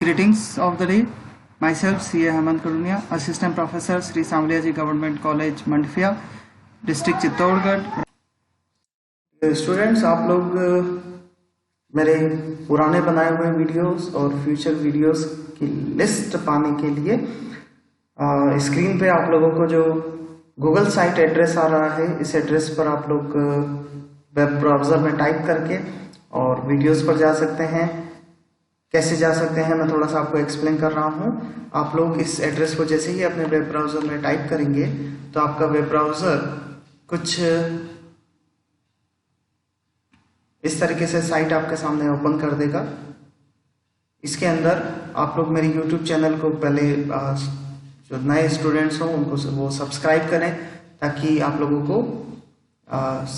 Greetings of the day. Myself, C.A. Hemant Karunia, Assistant Professor, Sri Samliaji Government College, Mandfia, District Chittorgarh. Students, आप लोग मेरे पुराने बनाए हुए वीडियोस और फ्यूचर वीडियोस की लिस्ट पाने के लिए स्क्रीन पे आप लोगों को जो गूगल साइट एड्रेस आ रहा है, इस एड्रेस पर आप लोग वेब ब्राउज़र में टाइप करके और वीडियोस पर जा सकते हैं. कैसे जा सकते हैं मैं थोड़ा सा आपको एक्सप्लेन कर रहा हूं. आप लोग इस एड्रेस को जैसे ही अपने वेब ब्राउज़र में टाइप करेंगे तो आपका वेब ब्राउज़र कुछ इस तरीके से साइट आपके सामने ओपन कर देगा. इसके अंदर आप लोग मेरे YouTube चैनल को पहले जो नए स्टूडेंट्स हों उनको वो सब्सक्राइब करें ताकि आप लोगों को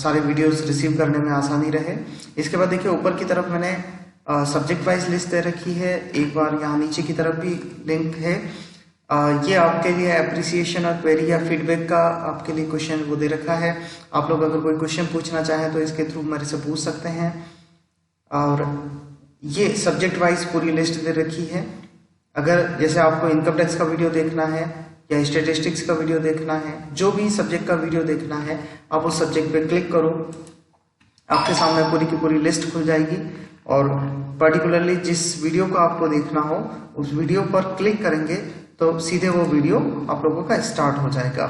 सारे वीडियोस रिसीव करने में आसानी रहे. इसके बाद देखिए ऊपर की तरफ मैंने सब्जेक्ट वाइज लिस्ट दे रखी है. एक बार यहाँ नीचे की तरफ भी लिंक है. ये आपके लिए अप्रिसिएशन और क्वेरी या फीडबैक का आपके लिए क्वेश्चन वो दे रखा है. आप लोग अगर कोई क्वेश्चन पूछना चाहें तो इसके थ्रू मेरे से पूछ सकते हैं. और ये सब्जेक्ट वाइज पूरी लिस्ट दे रखी है. अगर जैसे आपको इनकम टैक्स का वीडियो देखना है या स्टेटिस्टिक्स का वीडियो देखना है, जो भी सब्जेक्ट का वीडियो देखना है, आप उस सब्जेक्ट पे क्लिक करो, आपके सामने पूरी की पूरी लिस्ट खुल जाएगी. और पर्टिकुलरली जिस वीडियो को आपको देखना हो उस वीडियो पर क्लिक करेंगे तो सीधे वो वीडियो आप लोगों का स्टार्ट हो जाएगा.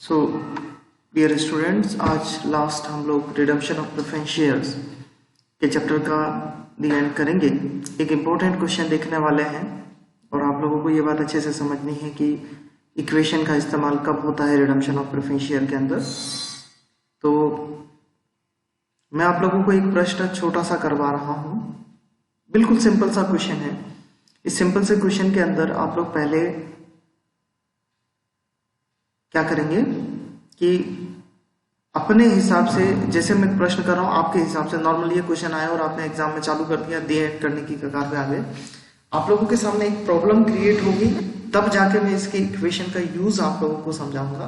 सो डियर स्टूडेंट्स, आज लास्ट हम लोग रिडम्पशन ऑफ प्रेफरेंस शेयर्स के चैप्टर का दी एंड करेंगे. एक इम्पोर्टेंट क्वेश्चन देखने वाले हैं और आप लोगों को ये बात अच्छे से समझनी है कि इक्वेशन का इस्तेमाल कब होता है रिडम्पशन ऑफ प्रेफरेंस शेयर के अंदर. तो मैं आप लोगों को एक प्रश्न छोटा सा करवा रहा हूं. बिल्कुल सिंपल सा क्वेश्चन है. इस सिंपल से क्वेश्चन के अंदर आप लोग पहले क्या करेंगे कि अपने हिसाब से, जैसे मैं प्रश्न कर रहा हूं आपके हिसाब से, नॉर्मली ये क्वेश्चन आया और आपने एग्जाम में चालू कर दिया, दे करने की कगार पे आ गए, आप लोगों के सामने एक प्रॉब्लम क्रिएट होगी, तब जाके मैं इसके इक्वेशन का यूज आप लोगों को समझाऊंगा.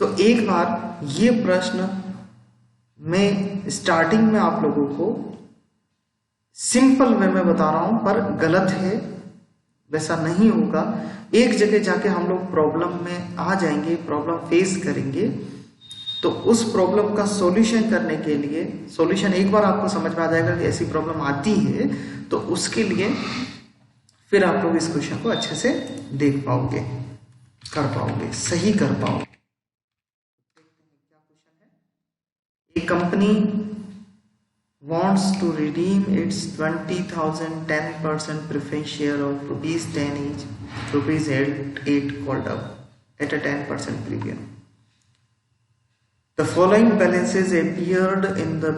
तो एक बार ये प्रश्न मैं स्टार्टिंग में आप लोगों को सिंपल वे में बता रहा हूं, पर गलत है, वैसा नहीं होगा. एक जगह जाके हम लोग प्रॉब्लम में आ जाएंगे, प्रॉब्लम फेस करेंगे, तो उस प्रॉब्लम का सॉल्यूशन करने के लिए, सॉल्यूशन एक बार आपको समझ में आ जाएगा कि ऐसी प्रॉब्लम आती है, तो उसके लिए फिर आप लोग इस क्वेश्चन को अच्छे से देख पाओगे, कर पाओगे, सही कर पाओगे. क्या क्वेश्चन है? A company wants to redeem its 20,000 10% preference share of rupees 10 each, rupees 8 called up at a 10% premium. The following balances appeared in the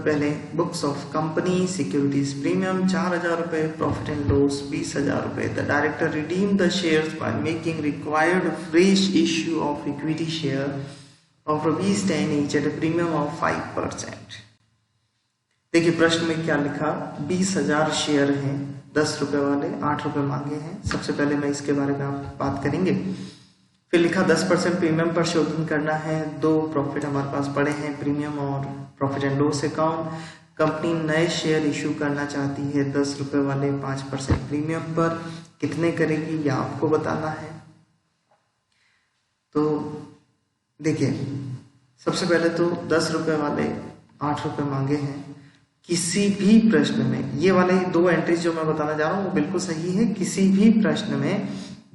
books of company: securities premium 4,000 रुपए, profit and loss 20,000 रुपए. The director redeemed the shares by making required fresh issue of equity share of rupees 10 each at a premium of 5%. देखिए प्रश्न में क्या लिखा. 20,000 share हैं, 10 रुपए वाले, 8 रुपए मांगे हैं. सबसे पहले मैं इसके बारे में आप बात करेंगे. फिर लिखा 10% प्रीमियम पर शोधन करना है. 2 प्रॉफिट हमारे पास पड़े हैं, प्रीमियम और profit and loss account. Company नए शेयर इशू करना चाहती है 10 रुपए वाले 5% प्रीमियम पर. कितने करेगी यह आपको बताना है. तो देखिए सबसे पहले तो 10 रुपए वाले 8 रुपए मांगे हैं. किसी भी प्रश्न में ये वाले 2 एंट्रीज जो मैं बताना जा रहा हूं वो बिल्कुल सही है. किसी भी प्रश्न में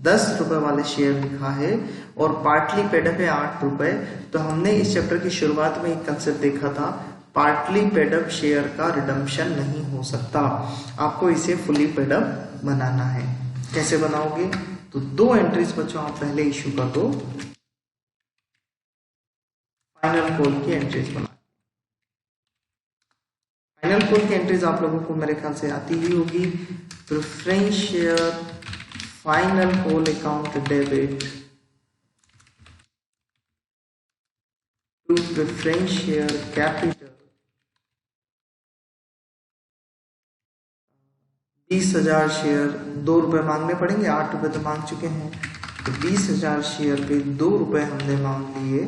10 रुपए वाले शेयर लिखा है और पार्टली पेड अप है 8 रुपए, तो हमने इस चैप्टर की शुरुआत में एक कंसेप्ट देखा था, पार्टली पेड अप शेयर का रिडम्पशन नहीं हो सकता. आपको इसे फुली पेड अप बनाना है. कैसे बनाओगे? तो 2 एंट्रीज बच्चों आप पहले इश्यू कर दो. फाइनल कॉल की एंट्रीज बना. फाइनल कॉल की एंट्रीज आप लोगों को मेरे ख्याल से आती ही होगी. Preference share final call account debit to preference share capital 20,000 share. 2 रुपए मांगने पड़ेंगे, 8 रुपए तो मांग चुके हैं, तो 20,000 शेयर पे 2 रुपए हमने मांग लिए.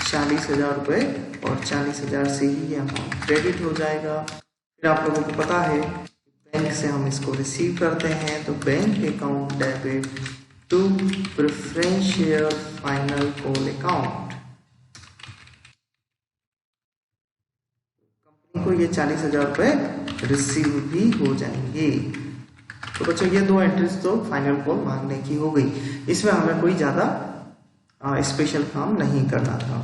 40,000 रुपये और 40,000 से ही ये अमाउंट क्रेडिट हो जाएगा। फिर आप लोगों को पता है बैंक से हम इसको रिसीव करते हैं, तो bank account debit to preference share final call account. Company को ये 40,000 रुपये रिसीव भी हो जाएंगे। तो बच्चों ये दो एंट्रीज तो फाइनल कॉल मांगने की हो गई, इसमें हमें कोई ज़्यादा स्पेशल काम नहीं करना था।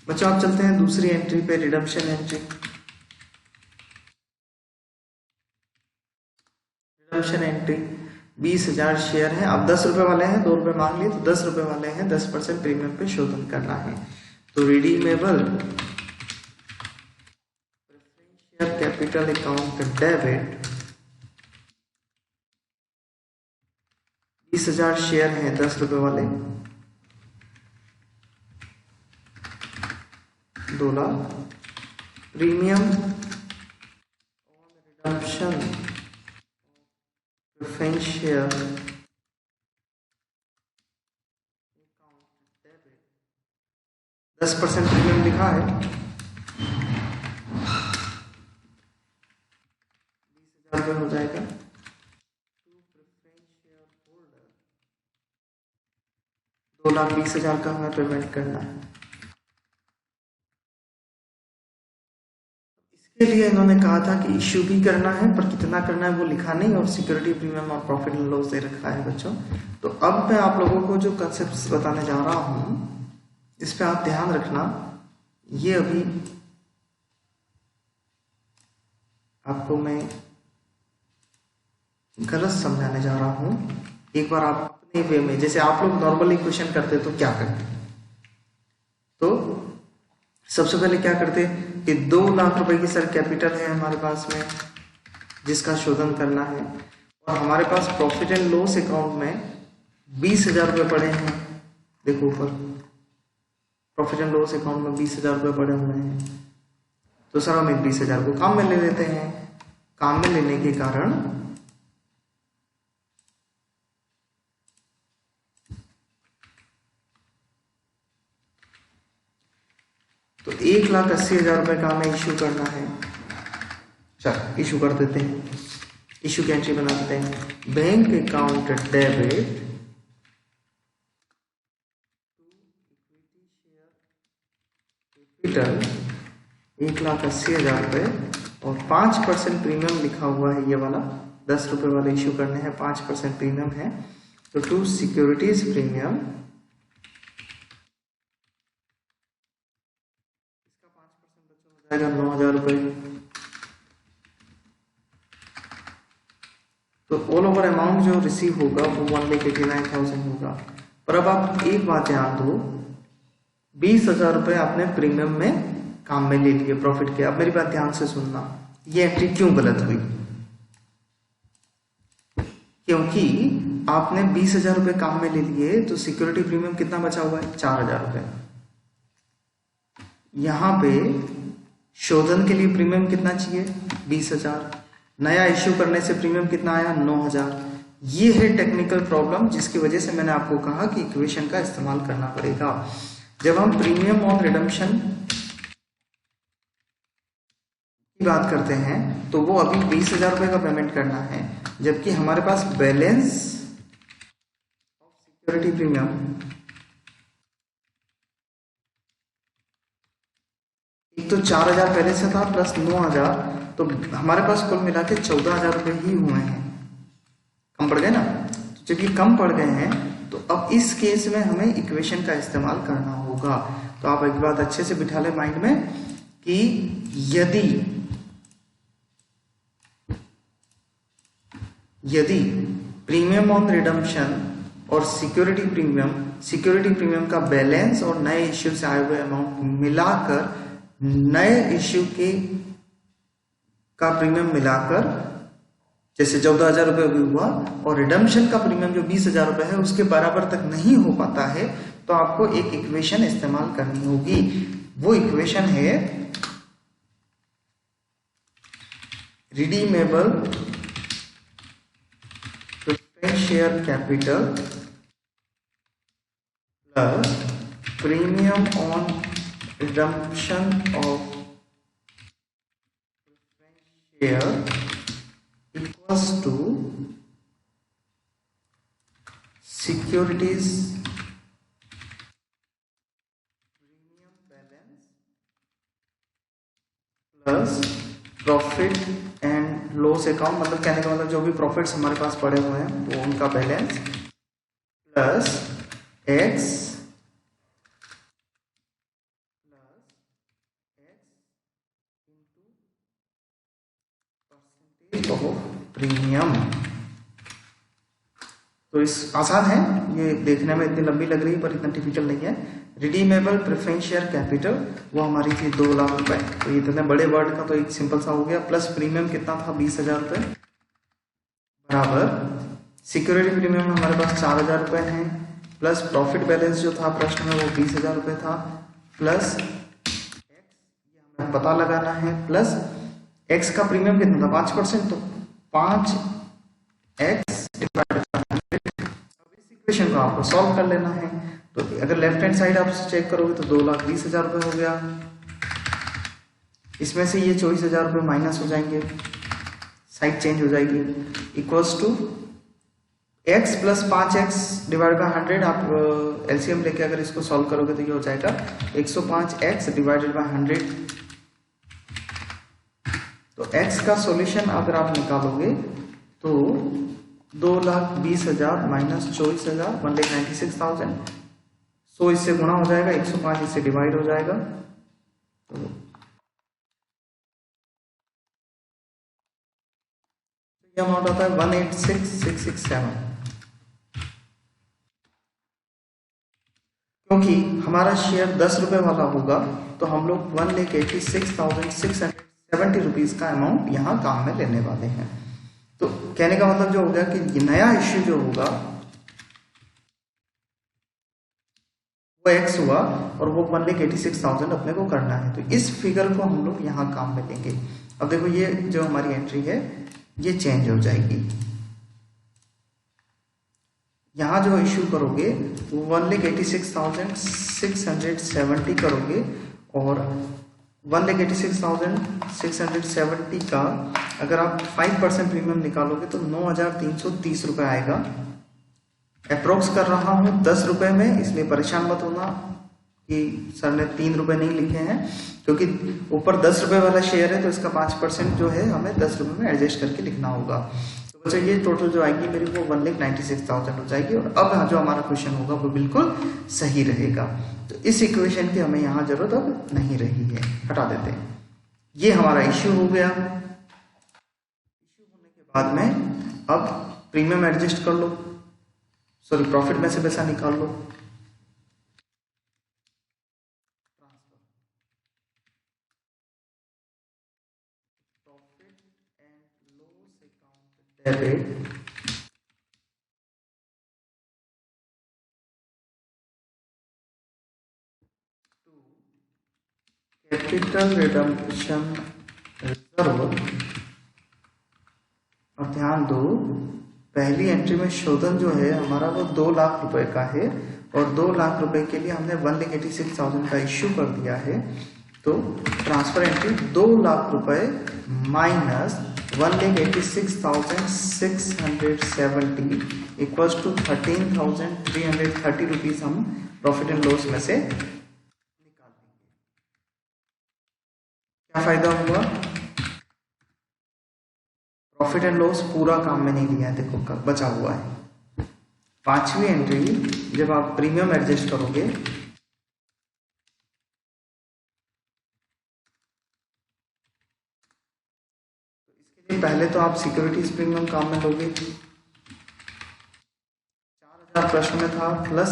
बच्चों आप चलते हैं दूसरी एंट्री पे, redemption entry. Redemption entry 20,000 share है, अब 10 रुपए वाले हैं, 2 रुपए मांग लिए तो 10 रुपए वाले हैं, 10% प्रीमियम पे शोधन करना है। तो redeemable preference share capital account debit 20,000 share हैं 10 रुपए वाले, 2 lakh. Premium on redemption preference share account debit 10% premium लिखा है, 20,000 रुपये हो जाएगा। 2,20,000 का हमें पेमेंट करना है। इसके लिए इन्होंने कहा था कि इश्यू भी करना है, पर कितना करना है वो लिखा नहीं, और सिक्योरिटी प्रीमियम और प्रॉफिट एंड लॉस दे रखा है बच्चों। तो अब मैं आप लोगों को जो कंसेप्ट बताने जा रहा हूं इस पे आप ध्यान रखना। ये अभी आपको मैं गलत समझाने जा रहा हूं। एक बार आप अपने वे में, जैसे आप लोग नॉर्मली क्वेश्चन करते तो क्या करते, तो सबसे पहले क्या करते कि 2 लाख रुपए की सर कैपिटल है हमारे पास में जिसका शोधन करना है, और हमारे पास प्रॉफिट एंड लॉस अकाउंट में 20,000 रुपये पड़े हैं। देखो ऊपर प्रॉफिट एंड लॉस अकाउंट में 20,000 रुपये पड़े हुए हैं। तो सर हम 20,000 को काम में ले लेते हैं। काम में लेने के कारण तो 1,80,000 रुपए का हमें इश्यू करना है। चल इश्यू कर देते हैं, इश्यू की एंट्री बना देते हैं। बैंक अकाउंट डेबिट कैपिटल 1,80,000 रुपए और 5% प्रीमियम लिखा हुआ है, ये वाला 10 रुपए वाले इश्यू करने हैं, 5% प्रीमियम है। तो टू सिक्योरिटीज प्रीमियम, इसका 5% बच्चों हो जाएगा 9,000 रुपए। तो ऑल ओवर अमाउंट जो रिसीव होगा वो 1,89,000 होगा। पर अब आप एक बात ध्यान दो, 20,000 रुपए आपने प्रीमियम में काम में ले लिए प्रॉफिट के। अब मेरी बात ध्यान से सुनना, ये एंट्री क्यों गलत हुई? क्योंकि आपने 20,000 रुपए काम में ले लिए तो सिक्योरिटी प्रीमियम कितना बचा हुआ है? 4,000 रुपए। यहां पे शोधन के लिए प्रीमियम कितना चाहिए? 20,000। नया इश्यू करने से प्रीमियम कितना आया? 9,000। ये है टेक्निकल प्रॉब्लम जिसकी वजह से मैंने आपको कहा कि इक्वेशन का इस्तेमाल करना पड़ेगा। जब हम प्रीमियम ऑन रिडम्पशन की बात करते हैं तो वो अभी 20,000 रुपए का पेमेंट करना है, जबकि हमारे पास बैलेंस ऑफ सिक्योरिटी प्रीमियम एक तो 4,000 पहले से था प्लस 9,000, तो हमारे पास कुल मिला के 14,000 रुपए ही हुए हैं। कम पड़ गए ना? तो जब ये कम पड़ गए हैं तो अब इस केस में हमें इक्वेशन का इस्तेमाल करना होगा। तो आप एक बात अच्छे से बिठा ले माइंड में कि यदि प्रीमियम ऑन रिडम्पशन और सिक्योरिटी प्रीमियम का बैलेंस और नए इश्यू से आए हुए अमाउंट मिलाकर, नए इश्यू का प्रीमियम मिलाकर जैसे 14,000 रुपये भी हुआ और रिडम्पशन का प्रीमियम जो 20,000 रुपये है उसके बराबर तक नहीं हो पाता है, तो आपको एक इक्वेशन इस्तेमाल करनी होगी। वो इक्वेशन है redeemable preference share capital plus premium on redemption of share equals to securities premium balance plus profit and loss account, मतलब कहने का मतलब जो भी प्रॉफिट्स हमारे पास पड़े हुए हैं वो उनका balance plus x of premium. तो इस आसान है, ये देखने में इतनी लंबी लग रही है पर इतना डिफिकल्ट नहीं है। रिडीमेबल प्रेफरेंस शेयर कैपिटल वो हमारी थी 2 लाख रुपए, तो ये इतने बड़े वर्ड का तो एक सिंपल सा हो गया। प्लस प्रीमियम कितना था 20,000 रुपए बराबर सिक्योरिटी प्रीमियम हमारे पास 4,000 रुपए है, प्लस प्रॉफिट बैलेंस जो था प्रश्न में वो 20,000 रुपए था, प्लस हमें पता लगाना है, प्लस एक्स का प्रीमियम कितना था 5%, तो 5x डिवाइडेड बाय 100। अब इस इक्वेशन को आपको सॉल्व कर लेना है। तो अगर लेफ्ट हैंड साइड आप चेक करोगे तो 2,20,000 रुपए हो गया, इसमें से ये 24,000 रुपए माइनस हो जाएंगे, साइड चेंज हो जाएगी, equals to x plus 5x divide by 100। आप एलसीएम लेके अगर इसको सॉल्व करोगे तो ये हो जाएगा 105x डिवाइडेड बाय 100। तो x का सॉल्यूशन अगर आप निकालोगे तो 2,20,000 माइनस 24,000 1,96,000, 100 इससे गुणा हो जाएगा, 105 इससे डिवाइड हो जाएगा, तो ये अमाउंट आता है 186,667। क्योंकि हमारा शेयर 10 रुपए वाला होगा तो हम लोग 1,86,670 रुपीज का अमाउंट यहाँ काम में लेने वाले हैं। तो कहने का मतलब जो हो गया कि नया इश्यू जो होगा वो x हुआ और वो 1,86,000 अपने को करना है, तो इस फिगर को हम लोग यहाँ काम में लेंगे। अब देखो ये जो हमारी एंट्री है ये चेंज हो जाएगी, यहां जो इश्यू करोगे वो 1,86,670 करोगे और 1,86,670 का अगर आप 5% प्रीमियम निकालोगे तो 9,330 रुपए आएगा। अप्रोक्स कर रहा हूं 10 रुपए में, इसलिए परेशान मत होना कि सर ने 3 रुपए नहीं लिखे हैं, क्योंकि ऊपर 10 रुपए वाला शेयर है तो इसका 5% जो है हमें 10 रुपए में एडजस्ट करके लिखना होगा। तो बच्चों ये टोटल जो आएगी मेरी वो 1,96,000 हो जाएगी। और अब जो हमारा क्वेश्चन होगा वो बिल्कुल सही रहेगा, तो इस इक्वेशन की हमें यहाँ जरूरत अब नहीं रही है, हटा देते हैं। ये हमारा इश्यू हो गया। इश्यू होने के बाद में अब प्रीमियम एडजस्ट कर लो, सॉरी प्रॉफिट में से पैसा निकाल लो, debit to capital redemption reserve. और ध्यान दो पहली एंट्री में शोधन जो है हमारा वो 2 लाख रुपए का है और 2 लाख रुपए के लिए हमने 1,86,000 का इश्यू कर दिया है। तो ट्रांसफर एंट्री 2 लाख रुपए माइनस 1,86,670 इक्वल्स टू 13,330 रुपीज हम प्रॉफिट एंड लॉस में से निकाल देंगे। क्या फायदा हुआ? प्रॉफिट एंड लॉस पूरा काम में नहीं लिया है, देखो बचा हुआ है। पांचवी एंट्री जब आप प्रीमियम एडजस्ट करोगे पहले तो आप सिक्योरिटीज प्रीमियम काम में लोगे, 4,000 प्रश्न में था, प्लस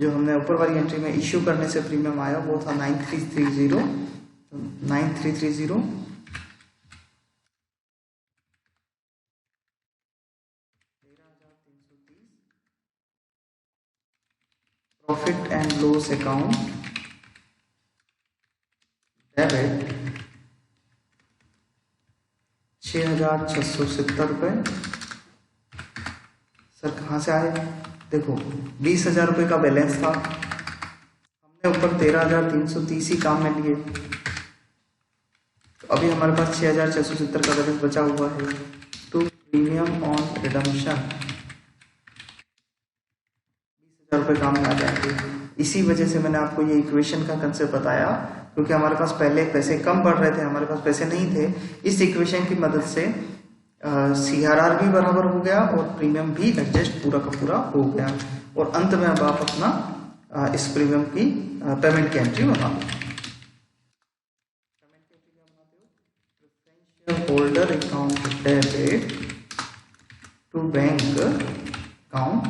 जो हमने ऊपर वाली एंट्री में इश्यू करने से प्रीमियम आया वो था 9,330, तो 9,330 profit and loss account debit 6,670 रुपए। सर कहाँ से आए? देखो 20,000 रुपए का बैलेंस था, हमने ऊपर 13,330 ही काम में लिए, तो अभी हमारे पास 6,670 का बैलेंस बचा हुआ है। टू प्रीमियम ऑन रिडम्पशन 20,000 रुपये काम में आ जाएंगे। इसी वजह से मैंने आपको ये इक्वेशन का कंसेप्ट बताया, क्योंकि हमारे पास पहले पैसे कम बढ़ रहे थे, हमारे पास पैसे नहीं थे। इस इक्वेशन की मदद से CRR भी बराबर हो गया और प्रीमियम भी एडजस्ट पूरा का पूरा हो गया, और अंत में अब आप अपना इस प्रीमियम की पेमेंट की एंट्री बना दो। Holder account debit to bank account,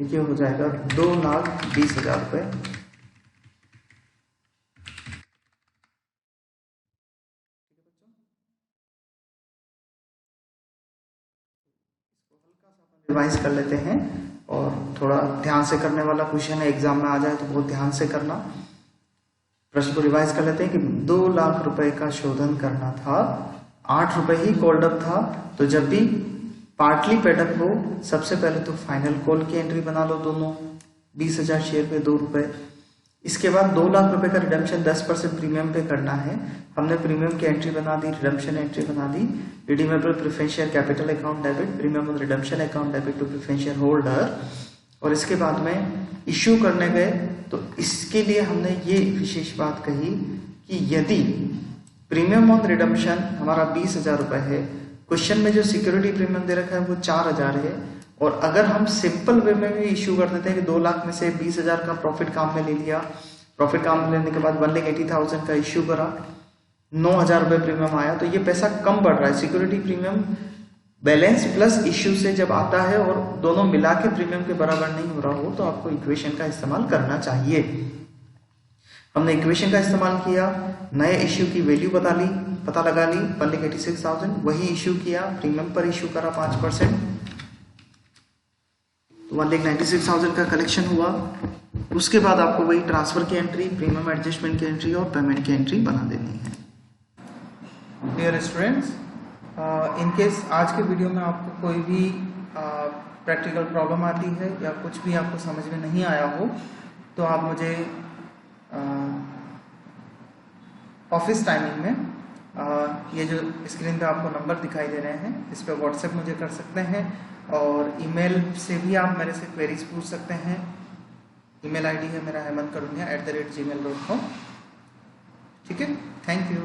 ये हो जाएगा 2,20,000 रुपये। रिवाइज कर लेते हैं, और थोड़ा ध्यान से करने वाला क्वेश्चन है, एग्जाम में आ जाए तो बहुत ध्यान से करना। प्रश्न को रिवाइज कर लेते हैं कि 2 लाख रुपए का शोधन करना था, 8 रुपए ही कॉल्ड अप था, तो जब भी पार्टली पेडअप हो सबसे पहले तो फाइनल कॉल की एंट्री बना लो दोनों, 20,000 शेयर पे 2 रुपए। इसके बाद 2 लाख रुपए का रिडम्पशन 10% प्रीमियम पे करना है। हमने प्रीमियम की एंट्री बना दी, रिडम्पशन एंट्री बना दी, redeemable preference share capital account debit, premium और redemption account debit to preference shareholder. और इसके बाद में इश्यू करने गए तो इसके लिए हमने ये विशेष बात कही कि यदि प्रीमियम ऑन रिडम्पशन हमारा 20,000 रुपए है, क्वेश्चन में जो सिक्योरिटी प्रीमियम दे रखा है वो 4,000 है, और अगर हम सिंपल वे में भी इश्यू कर देते हैं कि 2 लाख में से 20,000 का प्रॉफिट काम में ले लिया, प्रॉफिट काम में लेने के बाद 1,80,000 का इश्यू करा, 9,000 रुपये प्रीमियम आया, तो ये पैसा कम बढ़ रहा है। Security premium balance plus issue से जब आता है और दोनों मिला के प्रीमियम के बराबर नहीं हो रहा हो तो आपको इक्वेशन का इस्तेमाल करना चाहिए। हमने इक्वेशन का इस्तेमाल किया, नए इश्यू की वैल्यू पता लगा ली 1,86,000, वही इश्यू किया, प्रीमियम पर इश्यू करा 5%, तो 1,96,000 का कलेक्शन हुआ। उसके बाद आपको वही ट्रांसफर की एंट्री, प्रीमियम एडजस्टमेंट की एंट्री और पेमेंट की एंट्री बना देनी है। डियर स्टूडेंट्स, इन केस आज के वीडियो में आपको कोई भी प्रैक्टिकल प्रॉब्लम आती है या कुछ भी आपको समझ में नहीं आया हो तो आप मुझे ऑफिस टाइमिंग में ये जो स्क्रीन पे आपको नंबर दिखाई दे रहे हैं इस पे व्हाट्सएप मुझे कर सकते हैं, और ईमेल से भी आप मेरे से क्वेरीज पूछ सकते हैं। ईमेल आईडी है मेरा hemankarunia@gmail.com। ठीक है, थैंक यू।